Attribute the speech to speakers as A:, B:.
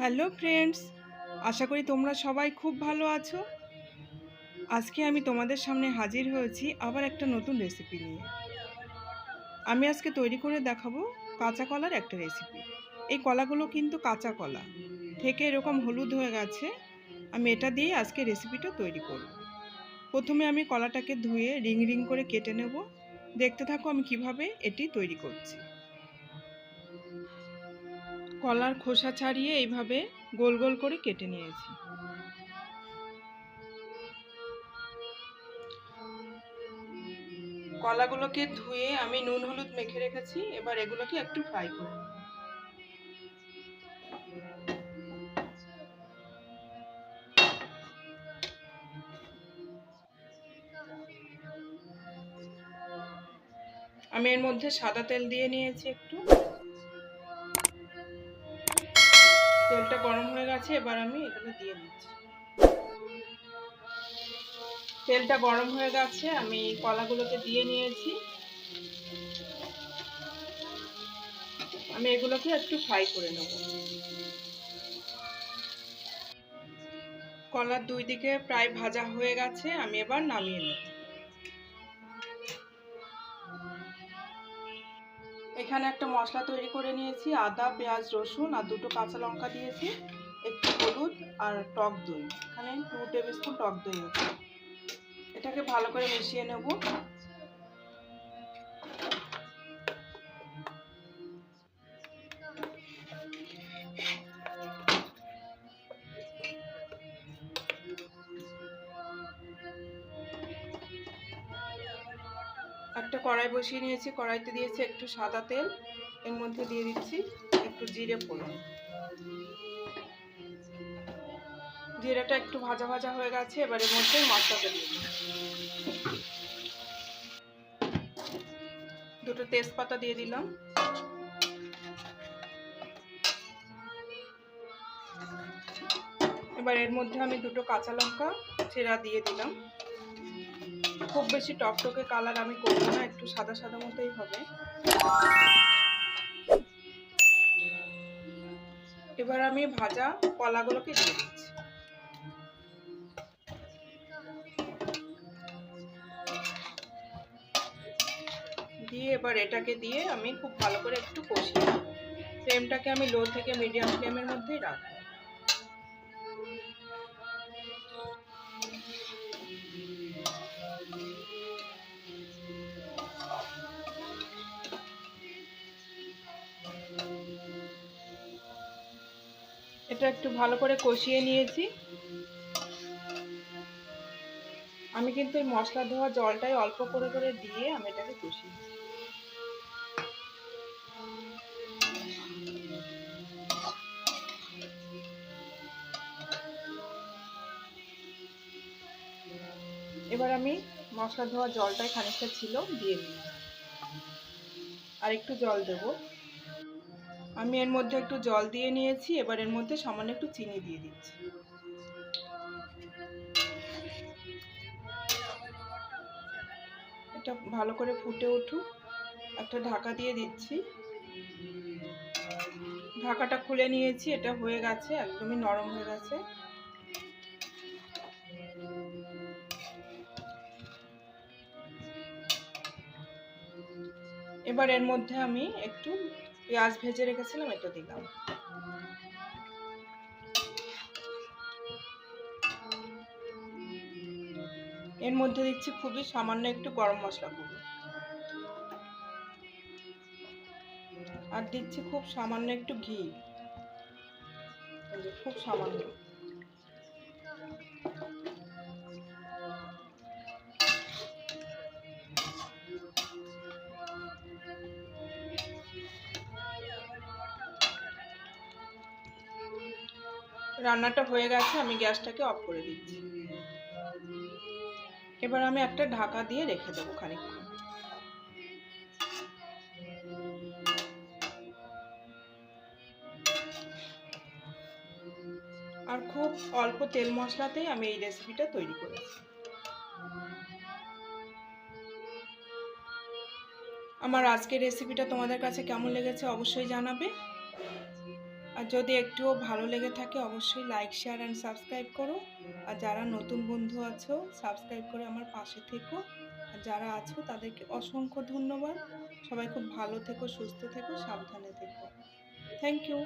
A: Hello friends, আশা করি তোমরা সবাই খুব ভালো আছো। আজকে আমি তোমাদের সামনে হাজির হয়েছি আবার একটা নতুন রেসিপি নিয়ে। আমি আজকে তৈরি করে দেখাবো কাঁচা কলার একটা রেসিপি। এই কলাগুলো কিন্তু কাঁচা কলা থেকে এরকম হলুদ হয়ে গেছে। আমি এটা দিয়ে আজকে রেসিপিটা তৈরি করব। প্রথমে আমি কলাটাকে ধুয়ে রিং রিং করে কেটে নেব। দেখতে থাকো আমি কিভাবে এটি তৈরি করছি। কলার খোসা ছাড়িয়ে এইভাবে গোল গোল করে কেটে নিয়েছি। কলাগুলোকে ধুয়ে আমি নুন হলুদ মেখে রেখেছি। এবার এগুলোকে একটু ফ্রাই করে নেব। আমি এর মধ্যে সাদা তেল দিয়ে নিয়েছি একটু। তেলটা গরম হয়ে গেছে, এবার আমি এগুলো দিয়ে দিচ্ছি। তেলটা গরম হয়ে গেছে, আমি কলাগুলোকে দিয়ে নিয়েছি। আমি এগুলোকে একটু ফ্রাই করে নেব। কলার দুই দিকে প্রায় ভাজা হয়ে গেছে, আমি এবার নামিয়ে নেব। এখানে একটা মশলা তৈরি করে নিয়েছি। আদা, পেঁয়াজ, রসুন আর দুটো কাঁচা লঙ্কা দিয়েছি, একটু হলুদ আর টক দই। এখানে 2 টেবিল স্পুন টক দই আছে। এটাকে ভালো করে মিশিয়ে নেব। একটা কড়াই বসিয়ে নিয়েছি, কড়াইতে দিয়েছি একটু সাদা তেল। এর মধ্যে দিয়ে দিচ্ছি একটু জিরে ফোড়ন। জিরেটা একটু ভাজা ভাজা হয়ে গেছে, এবার এর মধ্যে মশলাটা দিয়ে দিচ্ছি। দুটো তেজপাতা দিয়ে দিলাম। এবার এর মধ্যে আমি দুটো কাঁচা লঙ্কা চেরা দিয়ে দিলাম। খুব বেশি টকটকে কালার আমি করবো না, একটু সাদা সাদা মতোই হবে। এবার আমি ভাজা কলাগুলোকে দিয়ে দিচ্ছি। দিয়ে এবার এটাকে দিয়ে আমি খুব ভালো করে একটু কষিয়ে নেব। ফ্লেমটাকে আমি লো থেকে মিডিয়াম ফ্লেমের মধ্যেই রাখবো। এটা একটু ভালো করে কষিয়ে নিয়েছি। আমি কিন্তু এই মশলা ধোয়া জলটাই অল্প করে করে দিয়ে আমি এটাকে কষিয়েছি। এবার আমি মশলা ধোয়া জলটাই খানিকটা ছিল দিয়ে দিলাম, আর একটু জল দেব। আমি এর মধ্যে একটু জল দিয়ে নিয়েছি। এবার এর মধ্যে সামান্য একটু চিনি দিয়ে দিচ্ছি। এটা ভালো করে ফুটে উঠুক, একটা ঢাকা দিয়ে দিচ্ছি। ঢাকাটা খুলে নিয়েছি, এটা হয়ে গেছে, একদমই নরম হয়ে গেছে। এবার এর মধ্যে আমি একটু পেঁয়াজ ভেজে রেখেছিলাম, এটা দিলাম। এর মধ্যে দিচ্ছি খুবই সামান্য একটু গরম মশলা গুঁড়ো, আর দিচ্ছি খুব সামান্য একটু ঘি, খুব সামান্য। রান্নাটা হয়ে গেছে, আমি গ্যাসটাকে অফ করে দিচ্ছি। এবার আমি একটা ঢাকা দিয়ে রেখে দেবো খানিকক্ষণ। আর খুব অল্প তেল মশলাতেই আমি এই রেসিপিটা তৈরি করেছি। আমার আজকের রেসিপিটা তোমাদের কাছে কেমন লেগেছে অবশ্যই জানাবে। আর যদি একটুও ভালো লেগে থাকে অবশ্যই লাইক, শেয়ার অ্যান্ড সাবস্ক্রাইব করো। আর যারা নতুন বন্ধু আছো সাবস্ক্রাইব করে আমার পাশে থেকো। আর যারা আছো তাদেরকে অসংখ্য ধন্যবাদ। সবাই খুব ভালো থেকো, সুস্থ থেকো, সাবধানে থেকো। Thank you.